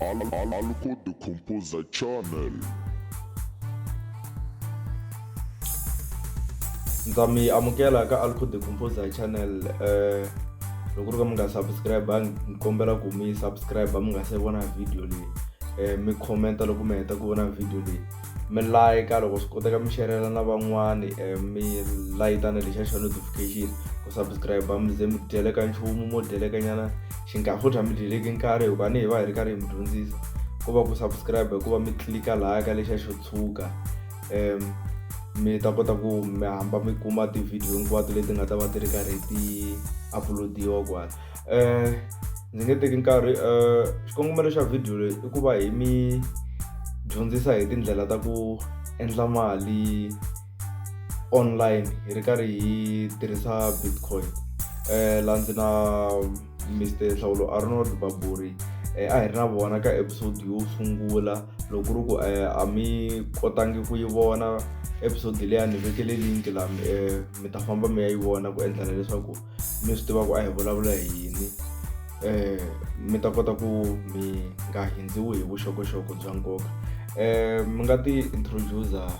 Alco the Composer Channel. Ndza mi amukela ka Alco the Composer Channel. Loko ri ka mi nga subscribe ni kombela ku mi subscribe mi nga se vona video leyi. Mi commenta loko mi heta ku vona video leyi. Mi like loko swi koteka mi sharela na van'wani, mi like na lexa xa notification ku subscribe mi ze mi dyele ka nchumu mo dyeleka nyana xinkafuthla mi dyeleki nkarhi hikuva ni hi va hi ri karhi hi mi dyondzisa ku va ku subscribe hikuva mi klika laha ka lexa xo tshuka. Mi ta kota ku mi hamba mi kuma ti-video hinkwato leti nga ta va ti ri karhi ti uploadiwa kwala. Ndzi nge teki nkarhi, xikongomelo xa video leyi i ku va hi mi dyondzisa hi tindlela ta ku endla mali online hi ri karhi hi tirhisa Bitcoin. Laha ndzi na Mr. Nhlawulo Arnold Baburi, a hi ri na vona ka episode yo sungula. Loko ku ri ku a mi kotangi ku yi vona episode leyi ni vekele link laha mi ta famba mi ya yi vona ku endlela leswaku mi swi tiva ku a hi vulavula hi yini. Mi ta kota ku mi nga hindziwi hi vuxokoxoko bya nkoka. Mi nga ti introducer.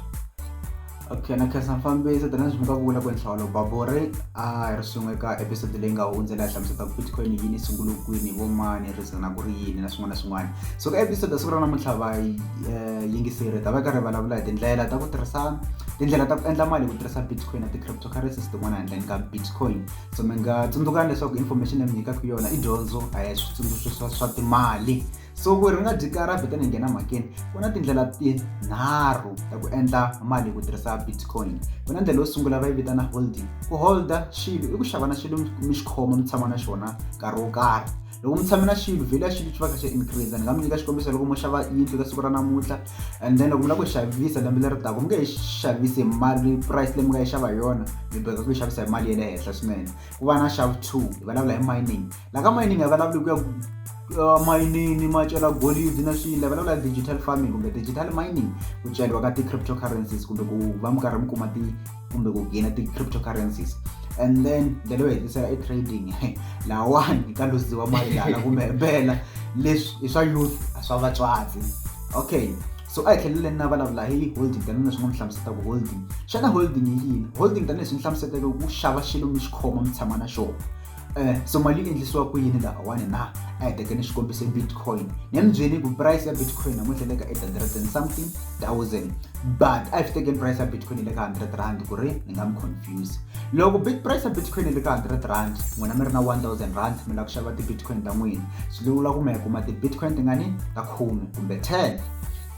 Okay, na khensa mfambisi tanihi mi nga vula ku Nhlawulo Baburi hi ri sungule ka episode leyi nga hundza laha hlamuseta ku Bitcoin yini sungule kwini vo mani reason na ku ri yini na swin'wana na swin'wana. So ka episode siku ra namuntlha va yingiseri ta va karhi vulavula hi tindlela ta ku endla mali ku tirhisa Bitcoin na ti-cryptocurrencies tin'wana handleni ka Bitcoin. So mi nga tsundzukani leswaku information leyi mi nyikaka yona i dyondzo a hi switsundzuxo swa timali. So ku ri nga dyi karhi tani hi nghena makeni ku na tindlela tinharhu ta ku endla mali ku tirhisa Bitcoin. Ku na ndlela yo sungula va yi vitana holding. Ku holda xilo i ku xava na xilo mi xi khoma mi tshama na xona nkarhi wo karhi. Loko mi tshame na xilo value ya xilo xi va kha xi increase. Ni nga mi nyika xikombiso loko mo xava yindlu ka siku ra namuntlha and then loko mi lava ku xavisa lembe leri taka mi nge yi xavisi hi mali price leyi mi nga yi xava hi yona mi boheka ku yi xavisa hi mali ya le henhla swinene. Ku va na xava 2 hi vulavula hi mining. Laha ka mining hi vulavuli ku ya mining ma cela gold na swilo vulavula digital farming kumbe digital mining ku ceriwa ka ti-cryptocurrencies kumbe ku va mi karhi mi kuma kumbe ku gain ti-cryptocurrencies. And then ndlela yo hetisela i trading lawani hi ka luziwa mali laha kumbe bela leswi i swa youth a swa vatswatsi. Okay, so a hi tlheleleni na vulavula hi holding tanihi leswi nga mi hlamuseta ku holding. Xana holding yi yini? Holding tanihi leswi ni hlamuseteke ku xava xilo mi xi khoma mi tshama na xona. So mali yi endlisiwa ku yini lahawani na a hi tekeni xikombiso Bitcoin. Ni ya mi byeli ku price ya Bitcoin namuntlha le ka 800 and something thousand, but a hi swi tekeni price ya Bitcoin le ka 100 rand ku ri ni nga mi confuse. Loko price ya Bitcoin le ka 100 rand n'wina mi ri na 1000 rand mi lava ku xava ti-Bitcoin ta n'wina, swi vula ku mi kuma ti-Bitcoin tingani ta 10 kumbe 10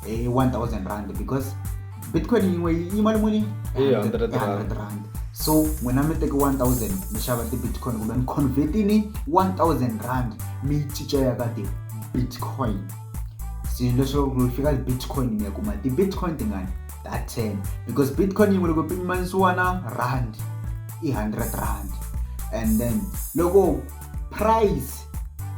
hi 1000 rand because Bitcoin yin'we yi mali muni 100 rand. So n'wina mi teki 1000 mi xava ti-Bitcoin kumbe mi convert-ini 1000 rand mi yi cinca ya ka ti-Bitcoin. Swilo leswo fika Bitcoin mi ya kuma ti-Bitcoin tingani ta 10 because Bitcoin yin'we loko pimanisiwa na rand i 100 rand. And then loko price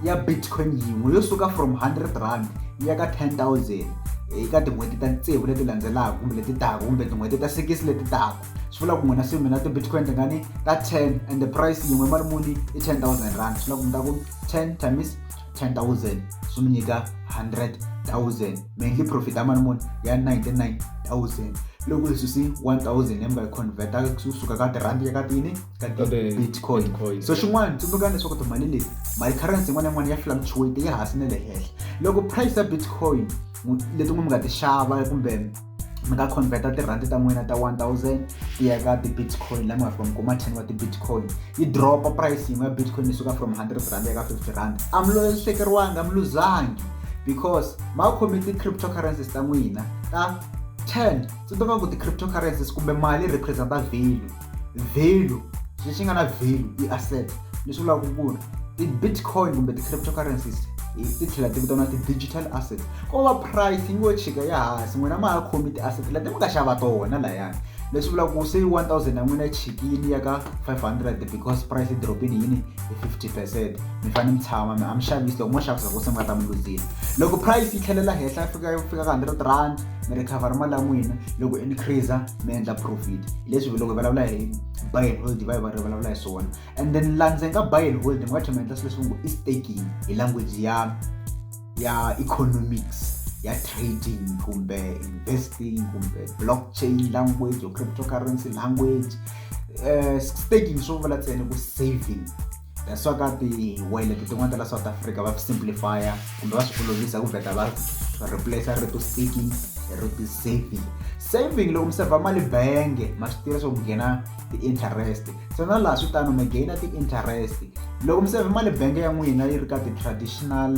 ya Bitcoin yin'we yo suka from 100 rand ya ka 10,000 eka tin'hweti ta tsevu leti landzelaka kumbe leti taka kumbe tin'hweti ta 6 leti taka, swi vula ku n'wina se mi na ti-Bitcoin tingani ta 10 and the price yin'we mali muni i 10,000 rand. Swi vula ku mi ta ku 10 times 10,000 swi mi nyika 100,000. Mi endli profit ya mali muni ya 99,000. Loko leswi si 1,000 ya mi nga yi convert-a kusuka ka tirandi ya ka tini ka ti-Bitcoin. So xin'wana tsundzukani leswaku timali leti mali currency yin'wana na yin'wana ya fluctuate ya hansi na le henhla. Loko price ya Bitcoin leti mi nga ti xava kumbe mi nga convert-a tirandi ta n'wina ta 1,000 ti ya ka ti-Bitcoin laha mi nga fika mi kuma 10 wa ti-Bitcoin yi dropa price yin'we ya Bitcoin yi suka from 100 rand ya ka 50 rand. A mi lahlekeriwangi, a mi luzangi because ma khomi ti-cryptocurrencies ta n'wina ta 10. Tsundzuka ku ti-cryptocurrencies kumbe mali representa value lexi nga na value i asset. Leswi vulaka ku ri ti-Bitcoin kumbe ti-cryptocurrencies ti tlhela ti vitaniwa ti-digital assets. Ko va price yi ngo chika ya hansi n'wina ma ha khomi ti-asset leti mi nga xava tona layani. Leswi vulaka ku se 1,000 ya n'wina yi chikini ya ka 500 because price yi dropini yini hi 50%. Mi fanele mi tshama a mi xavisi loko mo xavisa ku se mi nga ta mi luzini. Loko price yi tlhelela henhla fika ka 100 rand mi recover mali ya n'wina. Loko increase mi endla profit. Hi leswi loko hi vulavula hi buy and hold va hi vulavula hi swona. And then laha ndzeni ka buy and hold mi nga tlhela mi endla swilo leswi i staking hi language ya ya economics ya trading kumbe investing kumbe blockchain language or cryptocurrency language. Staking swo vula ntsena ku saving. That's why ka ti-wallet tin'wana ta la South Africa va simplifya kumbe va swi olovisa ku vheta va replace rito staking rito saving loko mi save mali bangi ma swi tiva swo mi nghena ti-interest. So na laha swi tano mi gaina ti-interest loko mi save mali bangi ya n'wina yi ri ka ti-traditional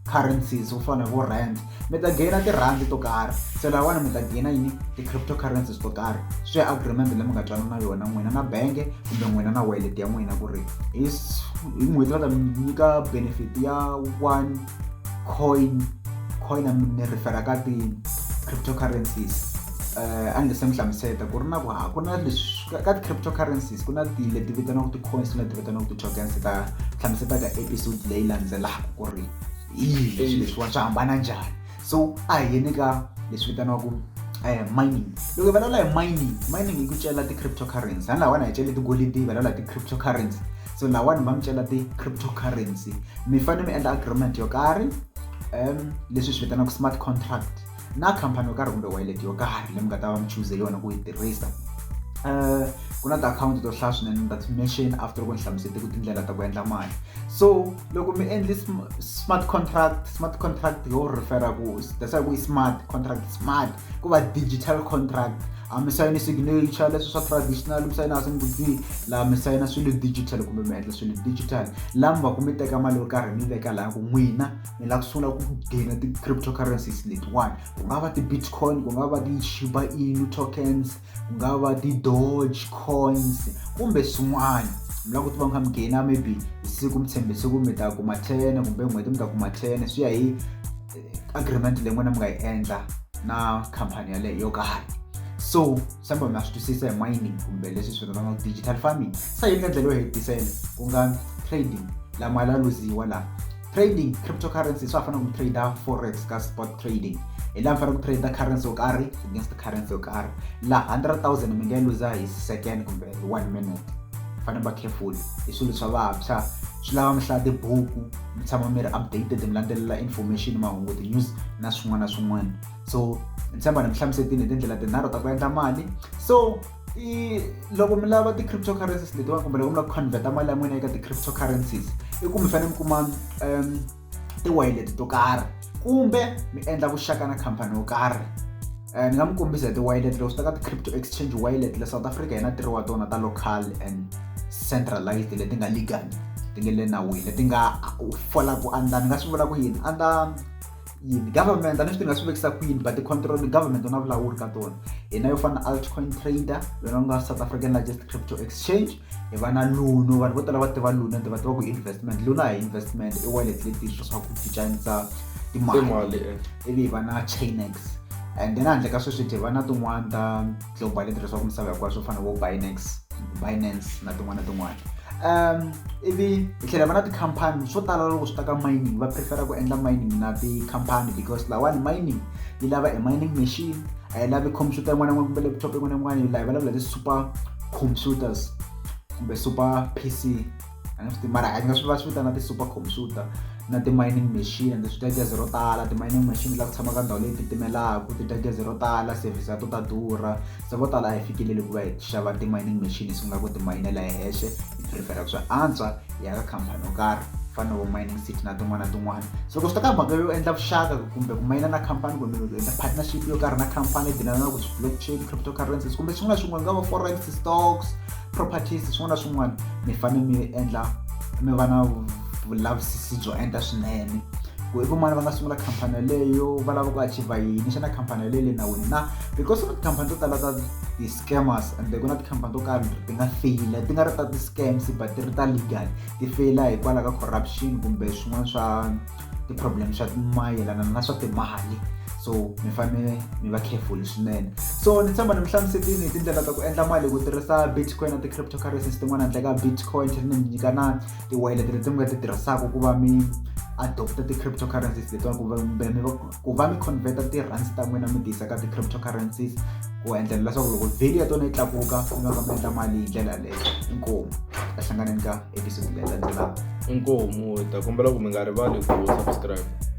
currencies swo fana vo rand mi ta gaina tirhandi to karhi. So lawani mi ta gaina yini ti-cryptocurrencies to karhi. Swi agreement leyi mi nga twana na yona n'wina na bangi kumbe n'wina na wallet ya n'wina ku ri hi n'hweti va ta mi nyika benefit ya 1 coin ni rifera ka ti-cryptocurrencies. A ni se mi hlamuseta ku ri na ku na leswi ka ti-cryptocurrencies ku na leti vitaniwaka ti-coins leti vitaniwaka ti-tokens ta hlamusetaka episode leyi landzelaka ku ri leswiwa swi hambana njhani. So a hi yeni ka leswi vitaniwaka mining. Loko hi vulavula hi mining hi ku cela ti-cryptocurrency hani lawani hi cele tigolidi hi vulavula hi ti-cryptocurrency. So lawani va mi cela ti-cryptocurrency mi fanele mi endla agreement yo karhi leswi swi vitanaka smart contract na khampani yo karhi kumbe wallet yo karhi leyi mi nga ta va mi choose yona ku yi tirhisa. Ku na ti-account to hlaya swinene ta mention after loko ni hlamusete ku tindlela ta ku endla mali. So loko mi endli smart contract yo refera ku that's why ku i smart contract smart ku va digital contract. A mi sayina signature leswi swa traditional mi sayina hansi mi ku laha mi sayina swilo digital kumbe mi endla swilo digital laha mi va ku mi teka mali yo karhi mi veka laha ku n'wina mi lava ku sungula ku gaina ti-cryptocurrencies letiwani. Ku nga va ti-bitcoin, ku nga va ti-shiba inu tokens, ku nga va ti-doge coins kumbe swin'wana. Mi lava ku tiva mi kha mi gaina maybe hi siku mi tshembe siku mi ta kuma 10 kumbe n'hweti mi ta kuma 10 swi ya hi agreement leyi n'wina mi nga yi endla na khampani yaleyo yo karhi. So samba mi swi twisisa hi mining kumbe leswi swi vitaniwaka digital farming. Sa hi ndlela yo hetisela ku nga trading la mali ya luziwa la trading cryptocurrency swa fana ku trader forex ka spot trading. Hi laha mi fanele ku trade currency yo karhi against currency yo karhi laha 100,000 mi nga yi luza hi second kumbe 1 minute. Fanele ba careful hi swilo swa vantshwa swi lava mi hlaya tibuku mi tshama mi ri updated mi landzelela information mahungu ti-news na swin'wana na swin'wana. So ni tshemba ni mi hlamusetile hi tindlela tinharhu ta ku endla mali. So loko mi lava ti-cryptocurrencies letiwani kumbe loko mi lava ku convert mali ya n'wina eka ti-cryptocurrencies i ku mi fanele mi kuma ti-wallet to karhi kumbe mi endla vuxaka na khampani yo karhi. Ni nga mi kombisa hi ti-wallet loko swi ta ka ti-crypto exchange wallet le South Africa hi na 3 wa tona ta local and centralized leti nga legal ti nge le nawini leti nga folaku under ni nga swi vula ku yini under yini government a ni swi ti nga swi vekisa ku yini but ti-control government u na vulawuri ka tona. Hi na yo fana altcoin trader yona ku nga South African largest crypto exchange. Hi va na Luno vanhu vo tala va tiva Luno va tiva ku investment. Luno a hi investment i wallet leti tirhisiwaka ku cicanisa timali. Ivi hi va na Chainex and then handle ka sweswi hi va na tin'wana ta global leti tirhisiwaka misava hinkwayo swo fana vo Binance na tin'wana. Ivi hi tlhela va na tikhampani swo tala loko swi ta ka mining va prefera ku endla mining na tikhampani because lawani mining yi lava a mining machine a yi lavi computer yin'wana na yin'wana kumbe laptop yin'wana na yin'wana laha yi vulavula ti-super computers kumbe super PC mara a yi nga swi va swi vitana ti-super computer na ti-mining machine ende swi ta gezi ro tala. Ti-mining machine laha ku tshamaka ndhawu leyi titimelaka ti ta gezi ro tala service ya to ta durha. Se vo tala a hi fikeleli ku va hi xava ti-mining machine hi sungula ku timayinela hi hexe hi prefera ku swi antswa hi ya ka khampani yo karhi fana vo mining city na tin'wana na tin'wana. So loko swi ta ka mhaka yo endla vuxaka kumbe ku mayina na khampani kumbe ku endla partnership yo karhi na khampani dinanaka blockchain cryptocurrencies kumbe swin'wana na swin'wana nga va forex stocks properties swin'wana na swin'wana mi fanele mi endla mi va na vulavisisi byo endla swinene ku i vumani va nga sungula khampani yaleyo va lava ku achieva yini xana khampani yaleyo le nawini na because ku na tikhampani to tala ta ti-scammers and ku na tikhampani to karhi ti nga faila ti nga ri ta ti-scams but ti ri ta legal ti faila hikwalaho ka corruption kumbe swin'wana swa ti-problem swa mayelana na swa timali. So mi fanele mi va careful swinene. So ni tshemba ni mi hlamusetile hi tindlela ta ku endla mali ku tirhisa bitcoin na ti-cryptocurrencies tin'wana handle ka bitcoin tlhela ni mi nyika na ti-wallet leti mi nga ti tirhisaka ku va mi adopta ti-cryptocurrencies letiwani ku va mi converta ti-rands ta n'wina mi tiyisa ka ti-cryptocurrencies ku endlela leswaku loko value ya tona yi tlakuka mi va mi endla mali hi ndlela yaleyo. Inkomu a hlanganeni ka episode leyi landzelaka. Inkomu hi ta kombela ku mi nga rivali ku subscribe.